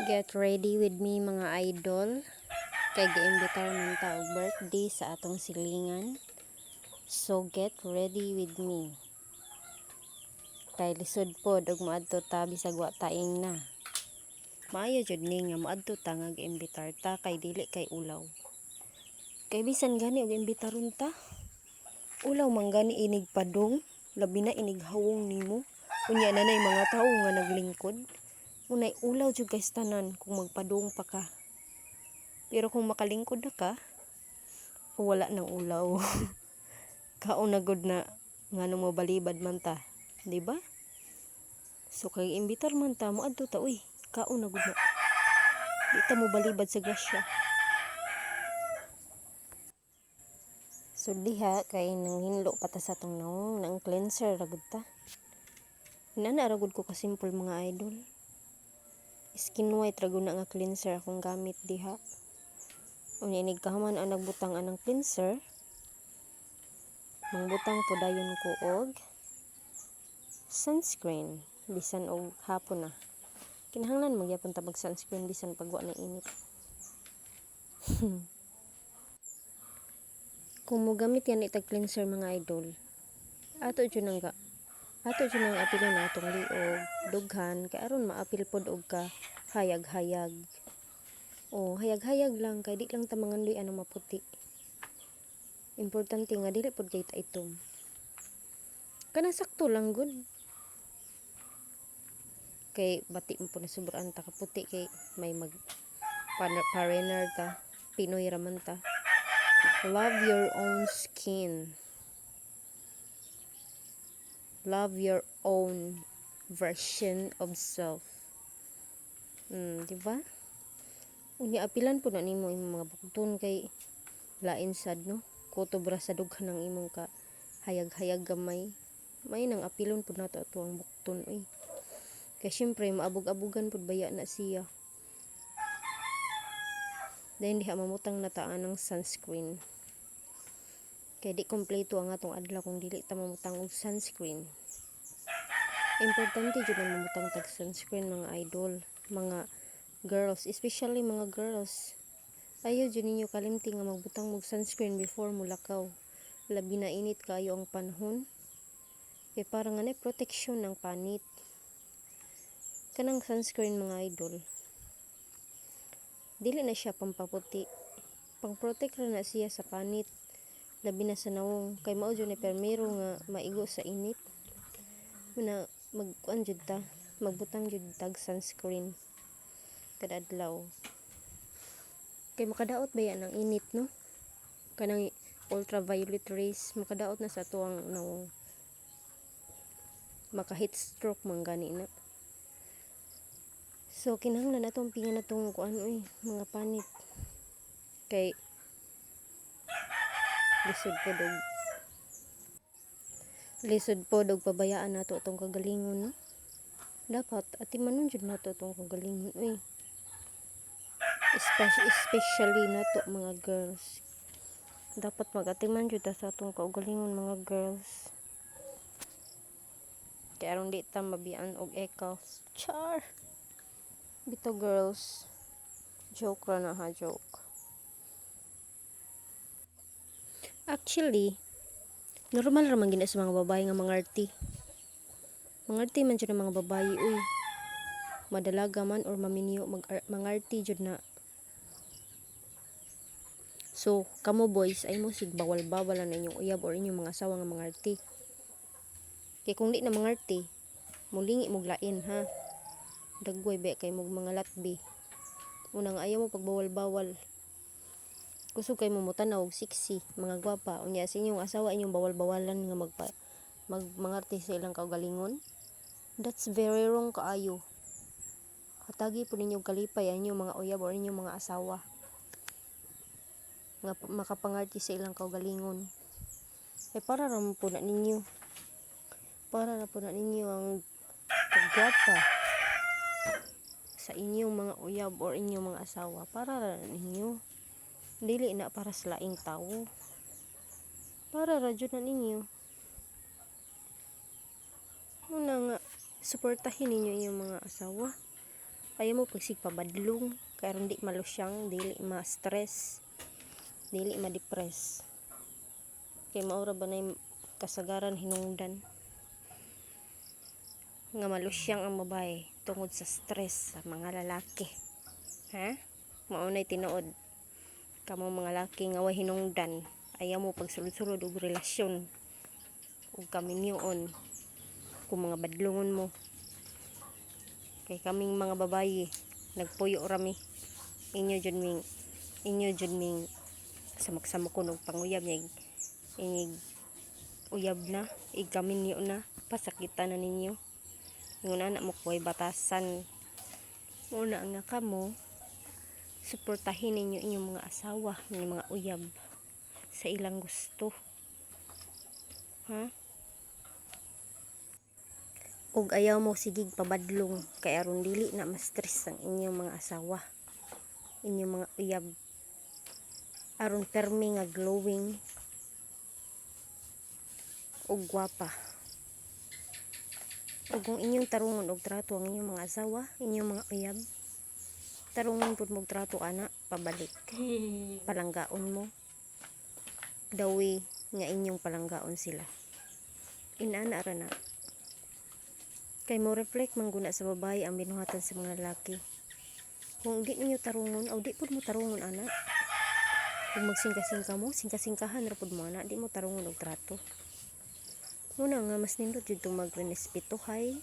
Get ready with me mga idol. Kay giimbitar man ta og birthday sa atong silingan. So get ready with me. Kay lisod pod og moadto ta bisag wa taing na. Maayo jud ni nga moadto ta nga giimbitar ta kay dili kay ulaw. Kay bisan gani og imbitaron ta. Ulaw man gani inig padong, labi na inig hawong nimo. Unya na nay mga tawo nga naglingkod. Unay ulaw jud kay tanan kung magpadung pa ka. Pero kung makalingkod na ka, wala nang ulaw. Kaon na gud na nganong mo balibad man ta, di ba? So kay imbitar man ta mo adto ta uy, kaon na gud na. Di ta mo balibad sa grasya. So diha kay nang hinlo pa ta sa tong naong nang cleanser ra gud ta. Inana ra gud ko ka simple mga idol. Skin white ra gud na nga cleanser akong gamit diha. Unya inig kahuman ang nagbutang anang cleanser. Mangbutang po dayon ko og sunscreen bisan og hapon na. Kinahanglan magyapon ta mag sunscreen bisan pag wa na init. Kung mo gamit yan itag cleanser mga idol, ato jud nang apilo na atong liog, dughan kay aron maapil pod og ka hayag-hayag. O hayag-hayag lang kay di lang ta mangandoy ano maputi. Importante nga dili pod kay ta itom. Kana sakto lang gud. Kay bati mo po na sobrang ta kaputi kay may mag parener ta, Pinoy raman ta. Love your own skin. Love your own version of self. Di ba? Unya apilan po na nimo imong mga bukton kay lain sad no. Kutobra sa dughan ng imong ka hayag-hayag gamay. May nang apilon po nato ato ang bukton uy. Kay syempre maabog-abugan pud baya na siya. Dahil diha mamutang nataan ng sunscreen. Kay di kompleto ang atong adlaw kung dili ta mamutang og sunscreen. Importante jud na mamutang tag sunscreen mga idol, mga girls, especially mga girls. Ayaw jud ninyo kalimti nga magbutang og sunscreen before mulakaw. Labi na init kaayo ang panahon. Kay para nga na protection ng panit. Kanang sunscreen mga idol, dili na siya pampaputi. Pang-protect ra na siya sa panit. Labi na sa nawong kay mao jud ni permero nga maigo sa init. Muna magkuan jud ta, magbutang jud tag sunscreen kada adlaw. Kay makadaot ba yan ang init no? Kanang ultraviolet rays makadaot na sa tuwang nawong. Maka heat stroke man gani na. So kinahanglan natong pingan natong kuan uy, mga panit. Kay lisod po dog pabayaan nato itong kagalingon no? Dapat atimanon jud nato itong kagalingon uy. Especially nato mga girls. Dapat mag-atiman jud ta sa itong kagalingon mga girls. Kaya aron di ta mabian og ekals. Char! Bito girls. Joke ra na ha, joke. Actually, normal raman gina sa mga babae nga mangarti. Mangarti man jud ang mga babae uy. Madalaga man or maminyo mangarti jud na. So, kamo boys ay mo sig bawal-bawal na inyong uyab or inyong mga asawa nga mangarti. Kay kung di na mangarti, mulingi mog lain ha. Dagway ba kay mog mga latbi. Unang ayaw mo pagbawal-bawal. Kusog kay mo mutanaw og sexy, mga gwapa. Unya sa inyong asawa inyong bawal-bawalan nga mangarti sa ilang kaugalingon. That's very wrong kaayo. Hatagi po ninyong kalipay ang inyong mga uyab or inyong mga asawa nga makapangarti sa ilang kaugalingon. Para ra po na ninyo. Para ra po na ninyo ang paggwapa sa inyong mga uyab or inyong mga asawa. Para ra ninyo. Dili na para sa laing tao. Para ra jud na ninyo. Una nga, suportahin ninyo inyong mga asawa. Ayaw mo pagsig pabadlong kay aron di malusyang, dili ma-stress, dili ma-depress. Kay maura ba na kasagaran hinungdan nga malusyang ang babae tungod sa stress sa mga lalaki. Ha? Maunay tinuod. Kamo mga lalaki nga way hinungdan, ayaw mo pagsulod-sulod og relasyon ug kaminyoon kung mga badlongon mo. Kay kaming mga babayi nagpuyo rami. Inyo jud ming samak-samak ko og panguyab niya inig uyab na, igaminyo na, pasakitan na ninyo. Ingon anak mo ko'y batasan. Una nga kamo, suportahin ninyo inyong mga asawa, inyong mga uyab sa ilang gusto. Ha? Ug ayaw mo sigig pabadlong kay aron dili na ma-stress ang inyong mga asawa, inyong mga uyab. Aron permi nga glowing ug gwapa. Ug kung inyong tarungon og trato ang inyong mga asawa, inyong mga uyab, tarungon pud mo og trato ana pabalik. Palanggaon mo. Dawi nga inyong palanggaon sila. Inana ra na. Kay mo reflect man guna sa babae ang binuhatan sa mga lalaki. Kung di ninyo tarungon, aw di pud mo tarungon ana. Kung magsingka-singka mo, singka-singkahan ra pud mo ana, di mo tarungon og trato. Muna nga mas nindot jud tong magrespetuhay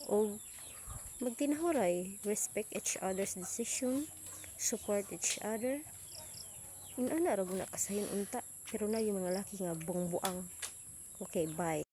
o magtinahuray, respect each other's decision, support each other. Inana ra guna kasayon unta, pero na yung mga laki nga buang-buang. Okay, bye.